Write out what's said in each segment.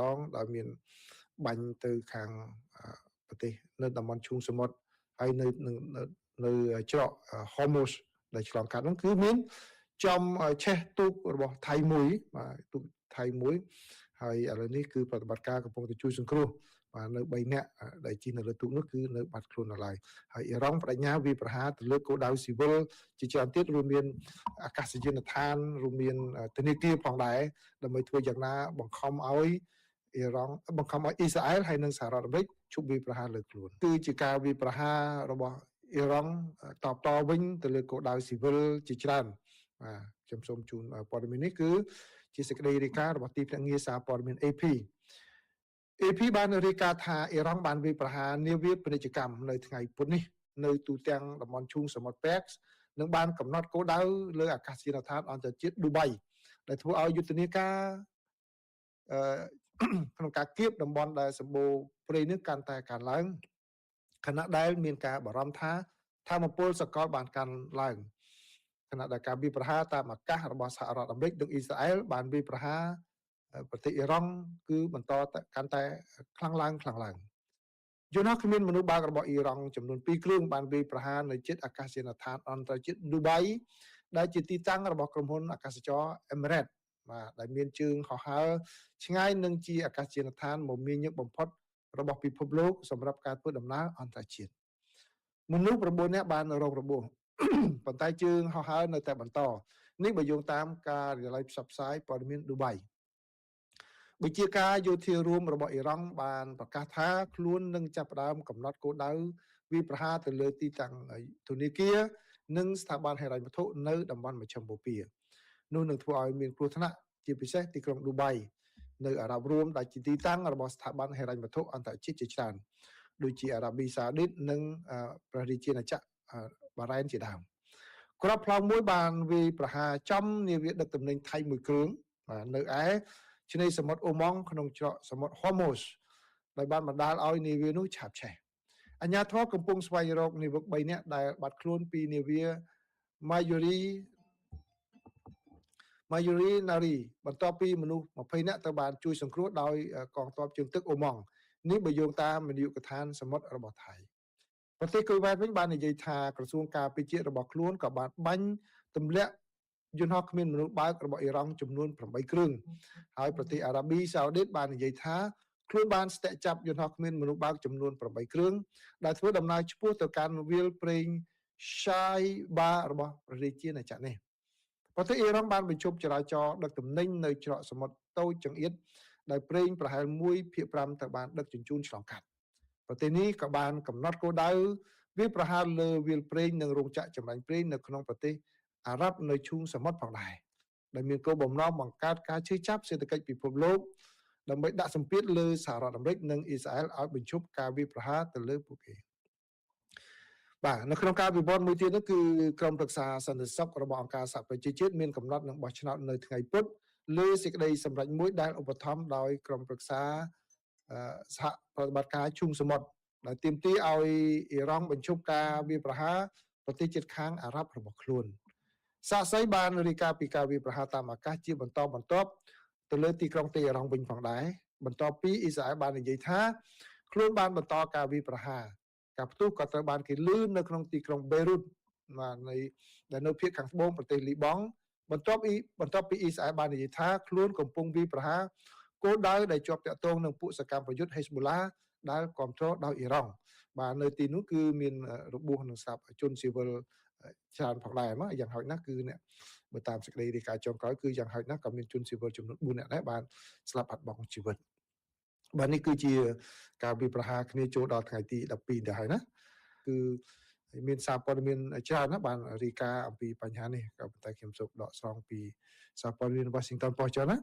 ដងដោយមានបាញ់ទៅខាងប្រទេសនៅតំបន់ឈូងសមុទ្រហើយនៅច្រក Hormuz ដែលឆ្លងកាត់នោះគឺមានចំឆេះទូករបស់ថៃមួយបាទទូកថៃមួយហើយឥឡូវនេះគឺប្រតិបត្តិការកំពុងតែជួយសង្គ្រោះបាទនៅ3នាក់ដែលជិះនៅលើទូកនោះគឺនៅបាត់ខ្លួននៅឡើយហើយអ៊ីរ៉ង់បដិញ្ញាវាយប្រហារទៅលើគោលដៅស៊ីវិលជាច្រើនទៀតរួមមានអាកាសយានដ្ឋានរួមមានធនាគារផងដែរដើម្បីធ្វើយ៉ាងណាបង្ខំឲ្យអ៊ីរ៉ង់បង្ខំឲ្យអ៊ីស្រាអែលហើយនិងសហរដ្ឋអាមេរិកជប់វាយប្រហារលើខ្លួនគឺជាការវាយប្រហាររបស់អ៊ីរ៉ង់តបតវិញទៅលើគោលដៅស៊ីវិលជាច្រើនបាទខ្ញុំសូមជូនព័ត៌មាននេះគឺជាសេចក្តីរាយការណ៍របស់ទីភ្នាក់ងារសារព័ត៌មាន AP បានរាយការណ៍ថាអ៊ីរ៉ង់បានវាយប្រហារនាវាពាណិជ្ជកម្មនៅថ្ងៃពុធនេះនៅទូទាំងតំបន់ឈូងសមុទ្រ Persian និងបានកំណត់គោលដៅលើអាកាសយានដ្ឋានអន្តរជាតិឌូបៃដែលធ្វើឲ្យយុទ្ធនាការក្នុងការគៀបតំបន់ដែលសម្បូរព្រៃនេះកាន់តែកើនឡើងខណៈដែលមានការបារម្ភថាថាមពលសកលបានកើនឡើងខណៈដែលការវាយប្រហារតាមអាកាសរបស់សហរដ្ឋអាមេរិកនិងអ៊ីស្រាអែលបានវាយប្រហារប្រទេសអ៊ីរ៉ង់គឺបន្តកាន់តែខ្លាំងឡើងយន្តហោះគ្មានមនុស្សបើករបស់អ៊ីរ៉ង់ចំនួន2គ្រឿងបានវាយប្រហារនៅជិតអាកាសយានដ្ឋានអន្តរជាតិឌូបៃដែលជាទីតាំងរបស់ក្រុមហ៊ុនអាកាសចរ Emirates បាទដែលមានជើងហោះហើរឆ្ងាយនិងជាអាកាសយានដ្ឋានមមាញឹកបំផុតរបស់ពិភពលោកសម្រាប់ការធ្វើដំណើរអន្តរជាតិមនុស្ស9នាក់បានរងរបួសប៉ុន្តែជើងហោះហើរនៅតែបន្តនេះបើយោងតាមការរាយការណ៍ផ្សព្វផ្សាយព័ត៌មានឌូបៃវិជាការយោធារួមរបស់អ៊ីរ៉ង់បានប្រកាសថាខ្លួននឹងចាប់ផ្ដើមកំណត់គោលដៅវាយប្រហារទៅលើទីតាំងធនាគារនិងស្ថាប័នហិរញ្ញវត្ថុនៅតំបន់មជ្ឈិមបូព៌ានោះនឹងធ្វើឲ្យមានគ្រោះថ្នាក់ជាពិសេសទីក្រុងឌូបៃនៅអារ៉ាប់រួមដែលជាទីតាំងរបស់ស្ថាប័នហិរញ្ញវត្ថុអន្តរជាតិជាច្រើនដូចជាអារ៉ាប៊ីសាអូឌីតនិងព្រះរាជាណាចក្របារ៉ែនជាដើមក្របផ្លោងមួយបានវាយប្រហារចំនាវាដឹកទំនិញថៃមួយគ្រឿងនៅឯឆ្នេរសមុទ្រអូម៉ង់ក្នុងច្រកសមុទ្រ Hormuz ដោយបានបណ្ដាលឲ្យនាវានោះឆាបឆេះអាជ្ញាធរកំពុងស្វែងរកនាវិក3នាក់ដែលបាត់ខ្លួនពីនាវា Mayuri Nari បន្ទាប់ពីមនុស្ស20នាក់ត្រូវបានជួយសង្គ្រោះដោយកងទ័ពជើងទឹកអូម៉ង់នេះបើយោងតាមនាយកដ្ឋានសមុទ្ររបស់ថៃប្រទេសគុយវ៉ែតវិញបាននិយាយថាក្រសួងការពារជាតិរបស់ខ្លួនក៏បានបាញ់ទម្លាក់យន្តហោះគ្មានមនុស្សបើករបស់អ៊ីរ៉ង់ចំនួន8គ្រឿងហើយប្រទេសអារ៉ាប៊ីសាអូឌីតបាននិយាយថាខ្លួនបានស្ទាក់ចាប់យន្តហោះគ្មានមនុស្សបើកចំនួន8គ្រឿងដែលធ្វើដំណើរឆ្ពោះទៅកាន់វាលព្រេង Shaiba របស់ព្រះរាជាណាចក្រនេះប្រទេសអ៊ីរ៉ង់បានបញ្ឈប់ចរាចរណ៍ដឹកទំនិញនៅច្រកសមុទ្រតូចចង្អៀតដែលប្រេងប្រហែល1/5ត្រូវបានដឹកជញ្ជូនឆ្លងកាត់ប្រទេសនេះក៏បានកំណត់គោលដៅវាយប្រហារលើវាលព្រេងនិងរោងចក្រចម្រាញ់ប្រេងនៅក្នុងប្រទេសអារ៉ាប់នៅឈូងសមុទ្រផងដែរដែលមានគោលបំណងបង្កើតការឈឺចាប់សេដ្ឋកិច្ចពិភពលោកដើម្បីដាក់សម្ពាធលើសហរដ្ឋអាមេរិកនិងអ៊ីស្រាអែលឲ្យបញ្ឈប់ការវាយប្រហារទៅលើពួកគេបាទនៅក្នុងការវិវត្តមួយទៀតនោះគឺក្រុមប្រឹក្សាសន្តិសុខរបស់អង្គការសហប្រជាជាតិមានកំណត់នឹងបោះឆ្នោតនៅថ្ងៃពុធលើសេចក្តីសម្រេចមួយដែលឧបត្ថម្ភដោយក្រុមប្រឹក្សាសហប្រតិបត្តិការឈូងសមុទ្រដែលទាមទារឲ្យអ៊ីរ៉ង់បញ្ឈប់ការវាយប្រហារប្រទេសជិតខាងអារ៉ាប់របស់ខ្លួនសាក្សីបានរាយការណ៍ពីការវាយប្រហារតាមអាកាសជាបន្តបន្ទាប់ទៅលើទីក្រុងតេហរ៉ង់វិញផងដែរបន្ទាប់ពីអ៊ីស្រាអែលបាននិយាយថាខ្លួនបានបន្តការវាយប្រហារការផ្ទុះក៏ត្រូវបានគេលឺនៅក្នុងទីក្រុងបេរុតដែលនៅភាគខាងត្បូងប្រទេសលីបង់បន្ទាប់ពីអ៊ីស្រាអែលបាននិយាយថាខ្លួនកំពុងវាយប្រហារគោលដៅដែលជាប់តាក់ទងនឹងពួកសកម្មប្រយុទ្ធ Hezbollah ដែលគ្រប់គ្រងដោយអ៊ីរ៉ង់បាទនៅទីនោះគឺមានរបួសនិងស្លាប់ជនស៊ីវិលច្រើនផងដែរមកយ៉ាងហោចណាស់គឺអ្នកបើតាមសេចក្តីរាយការណ៍ចុងក្រោយគឺយ៉ាងហោចណាស់ក៏មានជនស៊ីវិលចំនួន4នាក់ដែរបានស្លាប់បាត់បង់ជីវិតបាទនេះគឺជាការវាយប្រហារគ្នាចូលដល់ថ្ងៃទី12ដែរហើយណាគឺមានសារព័ត៌មានច្រើនណាស់បានរាយការណ៍អំពីបញ្ហានេះក៏ប៉ុន្តែខ្ញុំសូមដកស្រង់ពីសារព័ត៌មាន Washington Post ចុះណា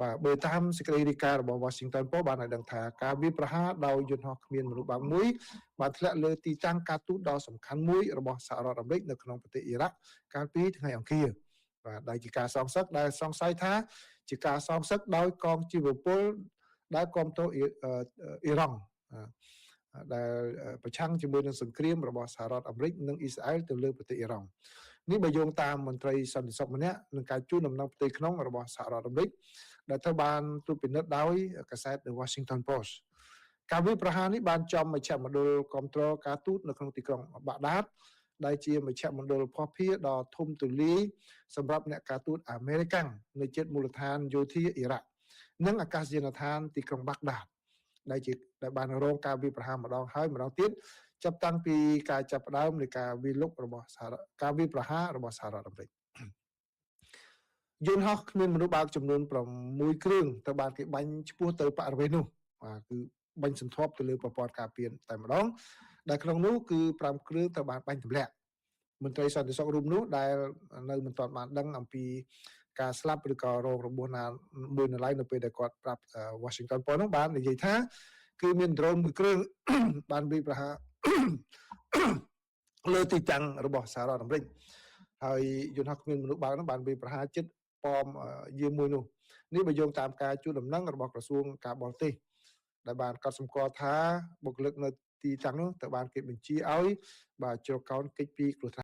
បាទបើតាមសេចក្តីរាយការណ៍របស់ Washington Post បានឲ្យដឹងថាការវាយប្រហារដោយយន្តហោះគ្មានមនុស្សបើកមួយបានធ្លាក់លើទីតាំងការទូតដ៏សំខាន់មួយរបស់សហរដ្ឋអាមេរិកនៅក្នុងប្រទេសអ៊ីរ៉ាក់កាលពីថ្ងៃអង្គារបាទដែលជាការសងសឹកដែលសង្ស័យថាជាការសងសឹកដោយកងជីវពលដែលគ្រប់គ្រងអ៊ីរ៉ង់ដែលប្រឆាំងជាមួយនឹងសង្គ្រាមរបស់សហរដ្ឋអាមេរិកនិងអ៊ីស្រាអែលទៅលើប្រទេសអ៊ីរ៉ង់នេះបើយោងតាមមន្ត្រីសន្តិសុខម្នាក់នឹងការជួនដំណឹងផ្ទៃក្នុងរបស់សហរដ្ឋអាមេរិក ដែលត្រូវបានត្រួតពិនិត្យដោយកាសែត The Washington Post ការវាយប្រហារនេះបានចំមជ្ឈមណ្ឌលគ្រប់គ្រងការទូតនៅក្នុងទីក្រុងបាក់ដាតដែលជាមជ្ឈមណ្ឌលភស្តុភារដ៏ធំទូលាយសម្រាប់អ្នកការទូតអាមេរិកាំងនៅជិតមូលដ្ឋានយោធាអ៊ីរ៉ាក់និងអាកាសយានដ្ឋានទីក្រុងបាក់ដាតដែលបានរងការវាយប្រហារម្ដងហើយម្ដងទៀតចាប់តាំងពីការចាប់ផ្ដើមនៃការវាយលុករបស់ការវាយប្រហាររបស់សហរដ្ឋអាមេរិកយន្តហោះគ្មានមនុស្សបើកចំនួន6គ្រឿងត្រូវបានគេបាញ់ឆ្ពោះទៅបរិវេណនោះគឺបាញ់សន្ធាប់ទៅលើប្រព័ន្ធការពារតែម្ដងដែលក្នុងនោះគឺ5គ្រឿងត្រូវបានបាញ់ទម្លាក់មន្ត្រីសន្តិសុខរូបនោះដែលនៅមិនទាន់បានដឹងអំពីការស្លាប់ឬក៏រងរបួសណាមួយនៅឡើយនៅពេលដែលគាត់ប្រាប់ Washington Post នោះបាននិយាយថាគឺមានដ្រូនមួយគ្រឿងបានវាយប្រហារលើទីតាំងរបស់សហរដ្ឋអាមេរិកហើយយន្តហោះគ្មានមនុស្សបើកនោះបានវាយប្រហារចិត្តប៉មយាមមួយនោះនេះបើយោងតាមការជួលដំណឹងរបស់ក្រសួងការបរទេសដែលបានកត់សម្គាល់ថាបុគ្គលិកនៅទីតាំងនោះត្រូវបានគេបញ្ជាឲ្យជ្រកកោនកិច្ចពីគ្រោះថ្នាក់